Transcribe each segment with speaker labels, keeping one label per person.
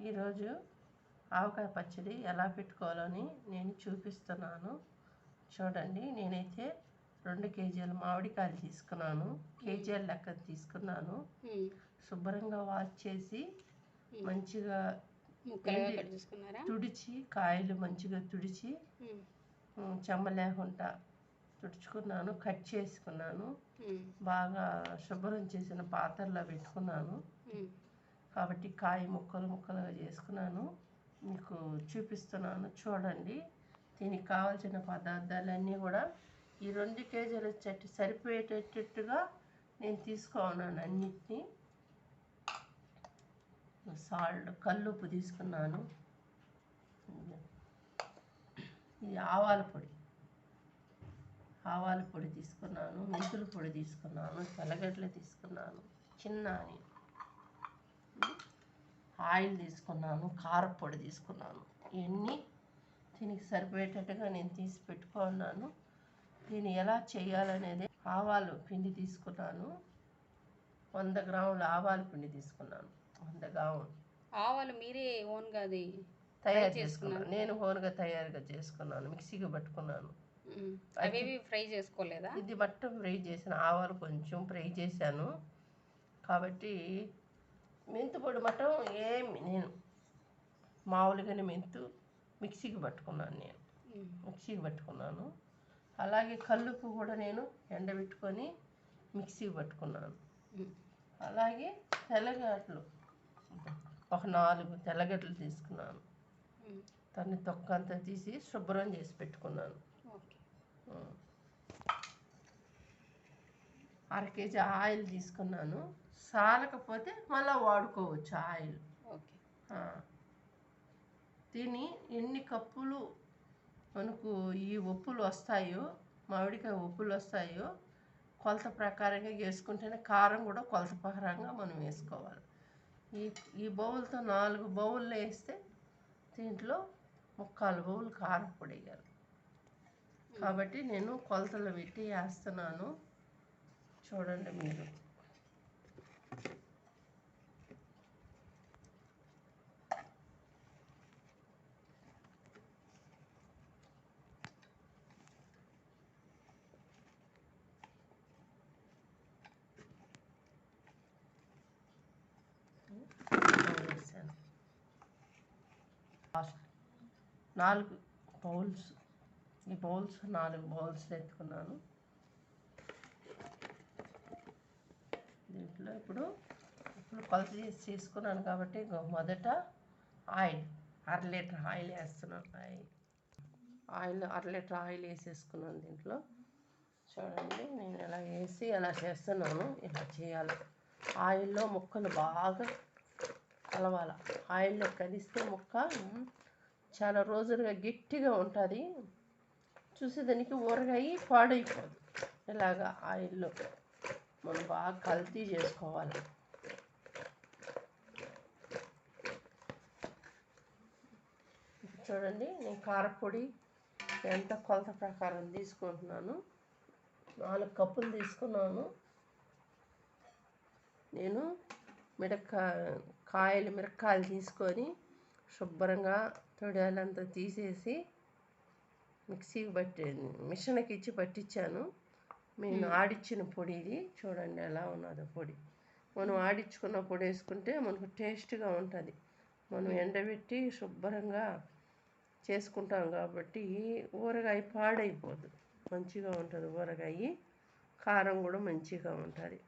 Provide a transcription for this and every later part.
Speaker 1: ఈరోజు ఆవకాయ పచ్చడి ఎలా పెట్టుకోవాలని నేను చూపిస్తున్నాను. చూడండి, నేనైతే 2 కేజీల మామిడికాయలు తీసుకున్నాను. కేజీల లెక్క తీసుకున్నాను. శుభ్రంగా వాష్ చేసి మంచిగా తుడిచి, కాయలు మంచిగా తుడిచి చెమ్మ లేకుండా తుడుచుకున్నాను. కట్ చేసుకున్నాను. బాగా శుభ్రం చేసిన పాత్రలో పెట్టుకున్నాను. కాబట్టి కాయ ముక్కలుగా చేసుకున్నాను. మీకు చూపిస్తున్నాను, చూడండి. దీనికి కావాల్సిన పదార్థాలన్నీ కూడా ఈ 2 కేజీల చెట్టు సరిపోయేటట్టుగా నేను తీసుకున్నాను. అన్నిటినీ సాల్ట్, కల్లుప్పు తీసుకున్నాను. ఇది ఆవాల పొడి తీసుకున్నాను. మెంతుల పొడి తీసుకున్నాను. తెల్లగడ్డలు తీసుకున్నాను. చిన్న ఆయిల్ తీసుకున్నాను. కారపొడి తీసుకున్నాను. ఇవన్నీ దీనికి సరిపోయేటట్టుగా నేను తీసి పెట్టుకున్నాను. దీన్ని ఎలా చేయాలనేది ఆవాలు పిండి తీసుకున్నాను. 100 గ్రాముల ఆవాల పిండి తీసుకున్నాను. 100 గ్రాములు
Speaker 2: ఆవాలు మీరే ఓన్గా అది
Speaker 1: తయారు చేసుకున్నాను. నేను ఓన్గా తయారుగా చేసుకున్నాను. మిక్సీకి పట్టుకున్నాను.
Speaker 2: అవేవి ఫ్రై చేసుకోలేదా?
Speaker 1: ఇది మొత్తం ఫ్రై చేసిన ఆవాలు కొంచెం ఫ్రై చేశాను. కాబట్టి మెంతు పొడి మటం నేను మామూలుగానే మిక్సీకి పట్టుకున్నాను. అలాగే కల్లుప్పు కూడా నేను ఎండబెట్టుకొని మిక్సీకి పట్టుకున్నాను. అలాగే తెల్లగడ్డలు ఒక 4 తెల్లగడ్డలు తీసుకున్నాను. దాన్ని తొక్క అంతా తీసి శుభ్రం చేసి పెట్టుకున్నాను. 1/2 కేజీ ఆయిల్ తీసుకున్నాను. సాలకపోతే మళ్ళీ వాడుకోవచ్చు ఆయిల్. దీన్ని ఎన్ని కప్పులు మనకు ఈ ఒప్పులు వస్తాయో, మామిడికాయ ఒప్పులు వస్తాయో కొలత ప్రకారంగా వేసుకుంటేనే కారం కూడా కొలత ప్రకారంగా మనం వేసుకోవాలి. ఈ బౌల్తో 4 బౌళ్ళు వేస్తే దీంట్లో 3/4 బౌల్ కారం పొడి వేయాలి. కాబట్టి నేను కొలతలు పెట్టి వేస్తున్నాను. చూడండి మీరు. వేసాను 4 బౌల్స్. ఈ బౌల్స్ 4 బౌల్స్ ఎత్తుకున్నాను. దీంట్లో ఇప్పుడు కొలత చేసి తీసుకున్నాను కాబట్టి మొదట ఆయిల్ 1/2 లీటర్ ఆయిల్ వేస్తున్నాను. ఆయిల్ 1/2 లీటర్ ఆయిల్ వేసేసుకున్నాను. దీంట్లో చూడండి, నేను ఎలా వేసి ఎలా చేస్తున్నాను. ఇలా చేయాలి. ఆయిల్లో ముక్కలు బాగా కలవాలి. ఆయిల్లో కలిస్తే ముక్క చాలా రోజులుగా గట్టిగా ఉంటుంది. చూసేదానికి ఊరగాయ పాడైపోదు. ఇలాగా ఆయిల్లో మనం బాగా కల్తీ చేసుకోవాలి. చూడండి, నేను కారపొడి ఎంత కొలత ప్రకారం తీసుకుంటున్నాను. 4 కప్పులు తీసుకున్నాను. నేను మిరపకాయలు తీసుకొని శుభ్రంగా తొడియాలంతా తీసేసి మిషన్కి ఇచ్చి పట్టించాను. నేను ఆడిచ్చిన పొడి ఇది. చూడండి ఎలా ఉన్నదో పొడి. మనం ఆడించుకున్న పొడి వేసుకుంటే మనకు టేస్ట్గా ఉంటుంది. మనం ఎండబెట్టి శుభ్రంగా చేసుకుంటాం కాబట్టి ఊరగాయ పాడైపోదు. మంచిగా ఉంటుంది ఊరగాయ. కారం కూడా మంచిగా ఉంటుంది.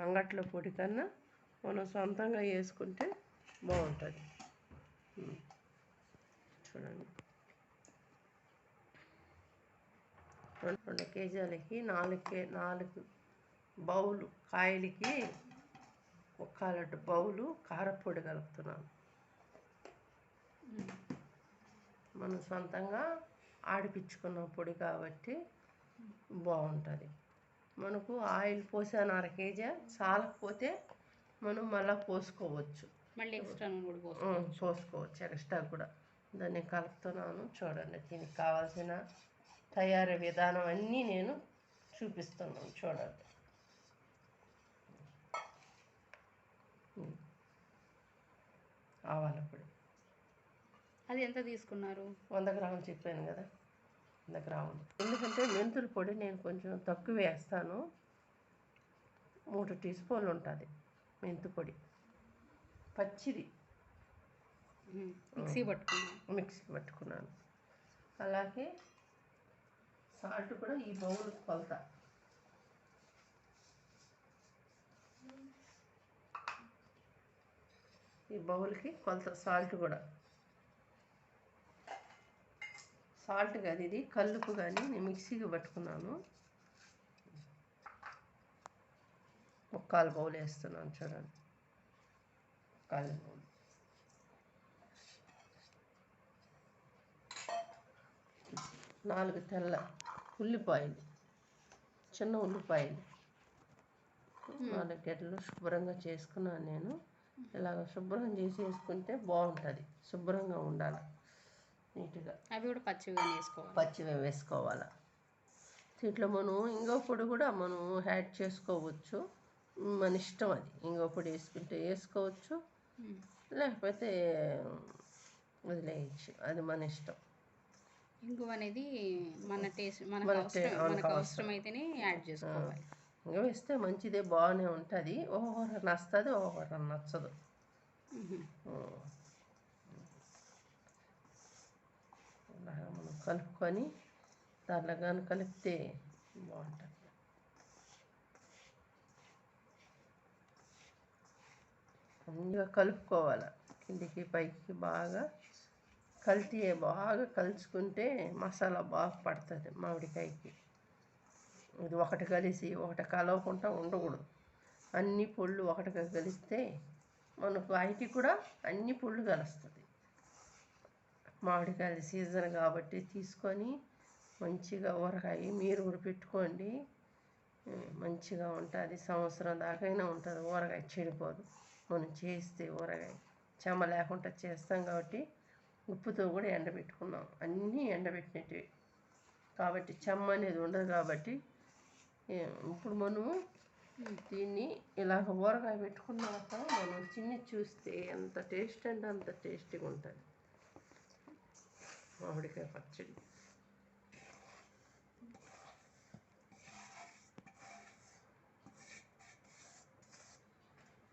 Speaker 1: అంగట్లో పొడి కన్నా మనం సొంతంగా వేసుకుంటే బాగుంటుంది. చూడండి, 2 కేజీలకి 4 బౌలు కాయలకి 1/4 బౌలు కారపొడి కలుపుతున్నాను. మనం సొంతంగా ఆడిపించుకున్న పొడి కాబట్టి బాగుంటుంది. మనకు ఆయిల్ పోసాను 1/2 కేజీ. చాలకపోతే మనం మళ్ళీ పోసుకోవచ్చు. ఎక్స్ట్రా కూడా. దాన్ని కలుపుతున్నాను. చూడండి, దీనికి కావాల్సిన తయారీ విధానం అన్నీ నేను చూపిస్తున్నాను. చూడండి, ఆవాల పొడి
Speaker 2: అది ఎంత తీసుకున్నారు?
Speaker 1: 100 గ్రాములు చెప్పాను కదా, 100 గ్రాములు. ఎందుకంటే మెంతుల పొడి నేను కొంచెం తక్కువ వేస్తాను, 3 టీ స్పూన్లు ఉంటుంది మెంతు పొడి. పచ్చిది మిక్సీ పట్టుకున్నాను. అలాగే సాల్ట్ కూడా ఈ బౌల్ కొలత. ఈ బౌల్కి కొలత సాల్ట్ కూడా. సాల్ట్ కానీ ఇది కల్లుపు కానీ నేను మిక్సీకి పట్టుకున్నాను. 1/4 బౌల్ వేస్తున్నాను చూడండి, 1/4 బౌల్. నాలుగు తెల్ల ఉల్లిపాయలు, చిన్న ఉల్లిపాయలు 4 గడ్డలు శుభ్రంగా చేసుకున్నాను నేను. ఇలాగ శుభ్రం చేసి వేసుకుంటే బాగుంటుంది, శుభ్రంగా ఉండాలి, నీట్గా.
Speaker 2: అవి కూడా
Speaker 1: పచ్చివే వేసుకోవాలి. దీంట్లో మనం ఇంగో పొడి కూడా మనం యాడ్ చేసుకోవచ్చు, మన ఇష్టం. అది ఇంగో పొడి వేసుకుంటే వేసుకోవచ్చు, లేకపోతే వదిలేయచ్చు, అది మన ఇష్టం.
Speaker 2: ఇంగువ అనేది మన టేస్ట్, మనకు అవసరమైతేనే యాడ్ చేసుకోవాలి.
Speaker 1: ఇంగ వేస్తే మంచిదే, బాగానే ఉంటుంది. ఒక్కొక్కరు నచ్చుతుంది, ఒక్కొక్కరు నచ్చదు. అలాగా మనం కలుపుకొని దాంట్లో కానీ కలిపితే బాగుంటుంది. మంచిగా కలుపుకోవాలి, కిందికి పైకి బాగా బాగా కలుసుకుంటే మసాలా బాగా పడుతుంది మామిడికాయకి. ఇది ఒకటి కలిసి ఒకటి కలవకుండా ఉండకూడదు. అన్ని పొళ్ళు ఒకటిగా కలిస్తే మనకు ఐటీ కూడా అన్ని పొళ్ళు కలుస్తుంది. మామిడికాయల సీజన్ కాబట్టి తీసుకొని మంచిగా ఊరగాయ మీరు కూడా పెట్టుకోండి, మంచిగా ఉంటుంది. సంవత్సరం దాకైనా ఉంటుంది, ఊరగాయ చెడిపోదు. మనం చేస్తే ఊరగాయ చెమ్మ లేకుండా చేస్తాం కాబట్టి ఉప్పుతో కూడా ఎండబెట్టుకున్నాం, అన్నీ ఎండబెట్టినవి కాబట్టి చెమ్మ అనేది ఉండదు. కాబట్టి ఇప్పుడు మనము దీన్ని ఇలాగ ఊరగాయ పెట్టుకున్నాక మనం తిని చూస్తే ఎంత టేస్ట్ అంటే అంత టేస్టీగా ఉంటుంది మామిడికాయ పచ్చడి.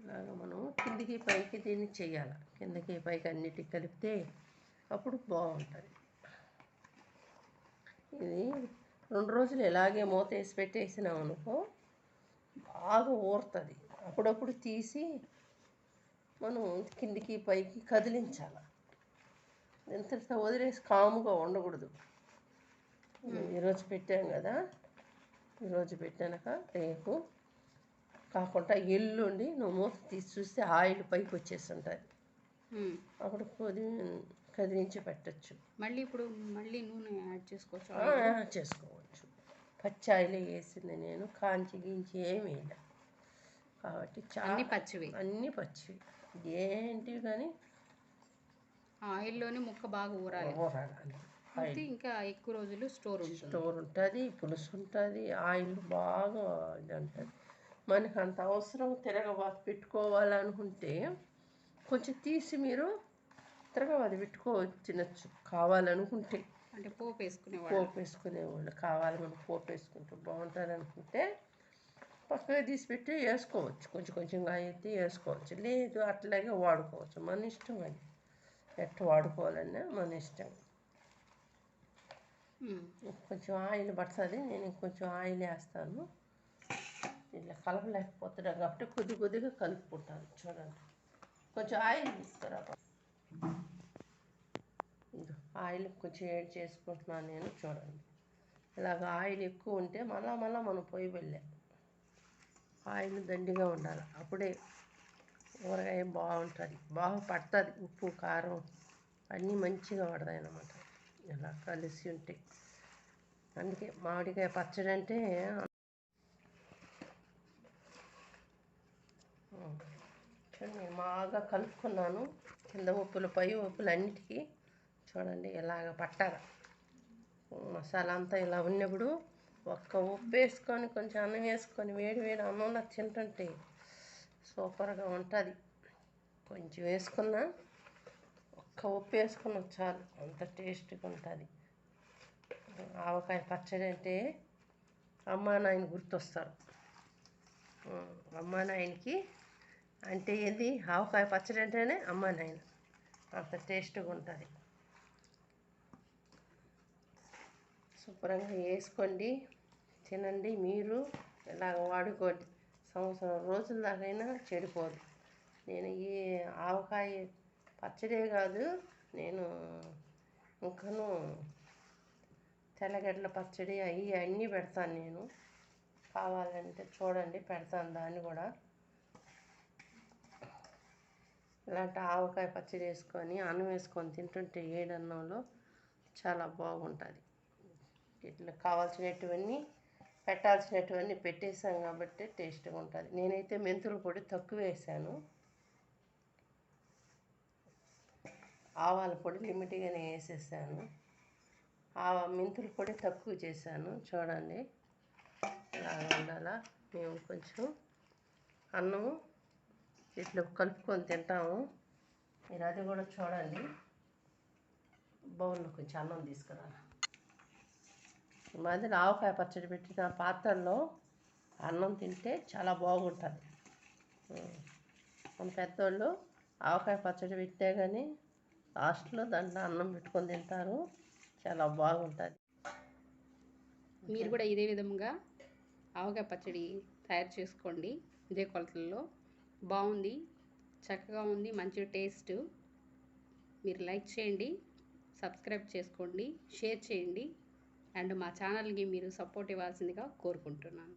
Speaker 1: ఇలాగ మనం కిందికి పైకి దీన్ని చెయ్యాలి, కిందకి పైకి అన్నిటికి కలిపితే అప్పుడు బాగుంటుంది. ఇది 2 రోజులు ఇలాగే మూత వేసి పెట్టేసినాం అనుకో బాగా ఊరుతుంది. అప్పుడప్పుడు తీసి మనం కిందికి పైకి కదిలించాలి, ఎంత వదిలేసి కాముగా ఉండకూడదు. ఈరోజు పెట్టాం కదా, ఈరోజు పెట్టాక రేపు కాకుండా ఎల్లుండి నువ్వు మూత తీసి చూస్తే ఆయిల్ పైకి వచ్చేసి ఉంటుంది, అప్పుడు కదిలించి పెట్టచ్చు.
Speaker 2: మళ్ళీ నూనె యాడ్
Speaker 1: చేసుకోవచ్చు. పచ్చి ఆయిల్ వేసింది నేను, కాంచి గించి ఏమి వేయలే కాబట్టి
Speaker 2: అన్ని పచ్చివి
Speaker 1: ఏంటివి కానీ
Speaker 2: ఆయిల్లోనే ముక్క బాగా ఊరాలి. ఇంకా ఎక్కువ రోజులు స్టోర్
Speaker 1: ఉంటుంది, పులుసు ఉంటుంది, ఆయిల్ బాగా ఇది ఉంటుంది. మనకు అంత అవసరం తిరగబాతు పెట్టుకోవాలనుకుంటే కొంచెం తీసి మీరు తిరగబాతు పెట్టుకోవచ్చు, తినచ్చు కావాలనుకుంటే.
Speaker 2: అంటే పోపు
Speaker 1: వేసుకునేవాళ్ళు కావాలి, మనం పోపు వేసుకుంటే బాగుంటుంది అనుకుంటే పక్కగా తీసి పెట్టి వేసుకోవచ్చు, కొంచెం కొంచెంగా అయితే వేసుకోవచ్చు, లేదు అట్లాగే వాడుకోవచ్చు, మన ఇష్టం. అది ఎట్లా వాడుకోవాలన్నా మన ఇష్టం. కొంచెం ఆయిల్ పడుతుంది, నేను ఇంకొంచెం ఆయిల్ వేస్తాను. ఇట్లా కలపలేకపోతున్నాను కాబట్టి కొద్దిగా కలుపుకుంటాను. చూడండి, కొంచెం ఆయిల్ తీసుకురా. ఆయిల్ కొంచెం యాడ్ చేసుకుంటున్నాను నేను. చూడండి, ఇలాగ ఆయిల్ ఎక్కువ ఉంటే మళ్ళా మనం పొయ్యి వెళ్ళే ఆయిల్ దండిగా ఉండాలి, అప్పుడే ఊరగాయ బాగుంటుంది, బాగా పడుతుంది. ఉప్పు కారం అన్నీ మంచిగా పడతాయి అన్నమాట ఇలా కలిసి ఉంటాయి. అందుకే మామిడికాయ పచ్చడి అంటే చూడండి బాగా కలుపుకున్నాను. కింద ఉప్పులు పై ఉప్పులు అన్నిటికీ చూడండి ఇలాగ పట్టాలి. మసాలా అంతా ఇలా ఉన్నప్పుడు ఒక్క ఉప్పు వేసుకొని కొంచెం అన్నం వేసుకొని వేడి అన్నంలో తింటుంటే సూపర్గా ఉంటుంది. కొంచెం వేసుకున్నా ఒక్క ఉప్పు వేసుకున్న చాలు, అంత టేస్ట్గా ఉంటుంది. ఆవకాయ పచ్చడి అంటే అమ్మా నాయన గుర్తొస్తారు. అమ్మా నాయనకి అంటే ఏంది, ఆవకాయ పచ్చడి అంటేనే అమ్మా నాయన, అంత టేస్ట్గా ఉంటుంది. శుభ్రంగా వేసుకోండి, తినండి, మీరు ఇలాగ వాడుకోండి. సంవత్సరం రోజుల దాకైనా చెడిపోదు. నేను ఈ ఆవకాయ పచ్చడే కాదు, నేను ఇంకను తెల్లగడ్డల పచ్చడి అవి అన్నీ పెడతాను. నేను కావాలంటే చూడండి, పెడతాను దాన్ని కూడా. ఇలాంటి ఆవకాయ పచ్చడి వేసుకొని అన్నం వేసుకొని తింటుంటే ఏడన్నంలో చాలా బాగుంటుంది. ఇట్లా కావాల్సినటువన్నీ పెట్టాల్సినటువన్నీ పెట్టేసాం కాబట్టి టేస్ట్గా ఉంటుంది. నేనైతే మెంతుల పొడి తక్కువ వేసాను, ఆవాల పొడి లిమిట్గానే వేసేసాను. మెంతుల పొడి తక్కువ చేశాను. చూడండి ఇలా ఉండాలా. మేము కొంచెం అన్నము ఇట్లా కలుపుకొని తింటాము. మీరు అది కూడా చూడండి. బౌల్లో కొంచెం అన్నం తీసుకురా. ఈ మధ్యన ఆవకాయ పచ్చడి పెట్టిన పాత్రల్లో అన్నం తింటే చాలా బాగుంటుంది. మన పెద్దోళ్ళు ఆవకాయ పచ్చడి పెట్టే కానీ లాస్ట్లో దాంట్లో అన్నం పెట్టుకొని తింటారు, చాలా బాగుంటుంది.
Speaker 2: మీరు కూడా ఇదే విధంగా ఆవకాయ పచ్చడి తయారు చేసుకోండి, ఇదే కొలతల్లో. బాగుంది, చక్కగా ఉంది, మంచి టేస్ట్. మీరు లైక్ చేయండి, సబ్స్క్రైబ్ చేసుకోండి, షేర్ చేయండి, అండ్ మా ఛానల్కి మీరు సపోర్ట్ ఇవ్వాల్సిందిగా కోరుకుంటున్నాను.